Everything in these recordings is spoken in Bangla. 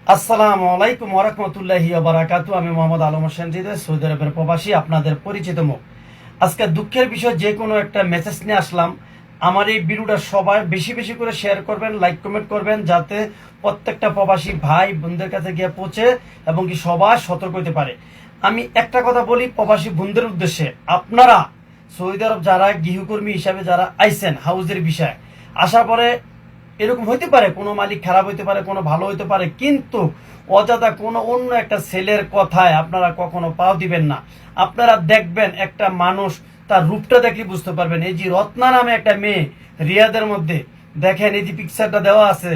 আসসালামু আলাইকুম ওয়া রাহমাতুল্লাহি ওয়া বারাকাতুহু। আমি মোহাম্মদ আলম হোসেন হৃদয়, সৌদি আরবের প্রবাসী, আপনাদের পরিচিত মুখ। আজকে দুঃখের বিষয়, যে কোনো একটা মেসেজ নিয়ে আসলাম। আমার এই ভিডিওটা সবাই বেশি বেশি করে শেয়ার করবেন, লাইক কমেন্ট করবেন, যাতে প্রত্যেকটা প্রবাসী ভাই বোনদের কাছে গিয়ে পৌঁছে এবং কি সবাই সতর্ক হতে পারে। আমি একটা কথা বলি প্রবাসী বোনদের উদ্দেশ্যে, আপনারা সৌদি আরব যারা গৃহকর্মী হিসাবে যারা আইছেন হাউজের বিষয়ে আসার পরে, এরকম হইতে পারে কোনো মালিক খারাপ হইতে পারে, কোনো ভালো হইতে পারে, কিন্তু অযথা কোনো অন্য একটা ছেলের কথায় আপনারা কখনো পাও দিবেন না। আপনারা দেখবেন একটা মানুষ, তার রূপটা দেখলে বুঝতে পারবেন। এই যে রত্না নামে একটা মেয়ে রিয়াদের মধ্যে, দেখেন এই যে পিকচারটা দেওয়া আছে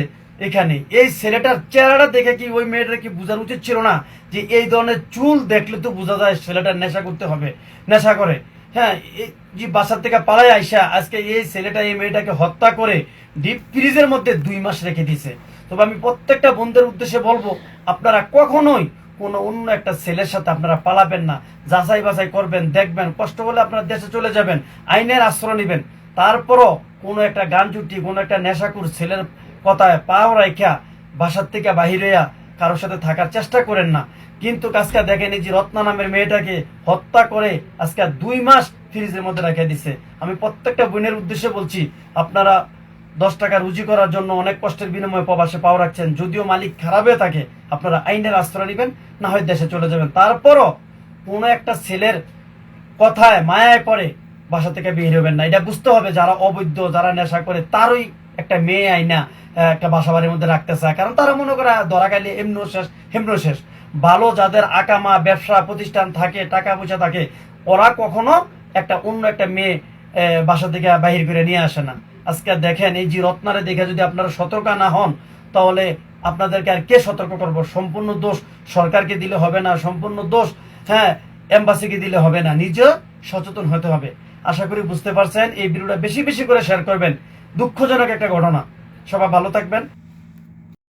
এখানে, এই ছেলেটার চেহারাটা দেখে কি ওই মেয়েটার কি বোঝার উচিত ছিল না যে এই ধরনের চুল দেখলে তো বোঝা যায় ছেলেটার নেশা করতে হবে, নেশা করে। হ্যাঁ, এই যে বাসার থেকে পালাই আইসা আজকে এই ছেলেটা এই মেয়েটাকে হত্যা করে ডিপ ফ্রিজের মধ্যে 2 মাস রেখে দিছে। তবে আমি প্রত্যেকটা বন্ধুদের উদ্দেশ্যে বলবো, আপনারা কখনোই কোনো অন্য একটা ছেলের সাথে আপনারা পালাবেন না। যাচাই বাছাই করবেন, দেখবেন, কষ্ট হলে আপনারা দেশে চলে যাবেন, আইনের আশ্রয় নেবেন। তারপরও কোনো একটা গান জুটি, কোনো একটা নেশাকুর ছেলের কথায় পাও রাইখা বাসার থেকে বাহির হইয়া কারোর সাথে থাকার চেষ্টা করেন না। কিন্তু আজকে দেখেন এই যে রত্না নামের মেয়েটাকে হত্যা করে আজকে 2 মাস ফ্রিজের মধ্যে রেখে দিছে। আমি প্রত্যেকটা বোনের উদ্দেশ্যে বলছি, আপনারা 10 টাকা রুজি করার জন্য অনেক কষ্টের বিনিময়ে প্রবাসে পাও রাখছেন। যদিও মালিক খারাপ হয়ে থাকে, আপনারা আইনের আশ্রয় নেবেন, না হয় দেশে চলে যাবেন। তারপরও কোনো একটা ছেলের কথায় মায়ায় পড়ে বাসা থেকে বের হবেন না। এটা বুঝতে হবে, যারা অবৈধ, যারা নেশা করে, তারই একটা মেয়ে আইনা একটা বাসা বাড়ির মধ্যে রাখতে চায়, কারণ তারা মনে করে ধরা গেলে এমনো শেষ হেমনো শেষ। ভালো যাদের আকামা ব্যবসা প্রতিষ্ঠান থাকে, টাকা পয়সা থাকে, ওরা কখনো একটা অন্য একটা মেয়ে বাসা থেকে বাহির করে নিয়ে আসে না। আজকে দেখেন এই যে রত্নারে দেখে যদি আপনারা সতর্ক না হন, তাহলে আপনাদেরকে আর কে সতর্ক করবো? সম্পূর্ণ দোষ সরকারকে দিলে হবে না, সম্পূর্ণ দোষ হ্যাঁ এম্বাসিকে দিলে হবে না, নিজে সচেতন হতে হবে। আশা করি বুঝতে পারছেন। এই ভিডিওটা বেশি বেশি করে শেয়ার করবেন। দুঃখজনক একটা ঘটনা। সবাই ভালো থাকবেন।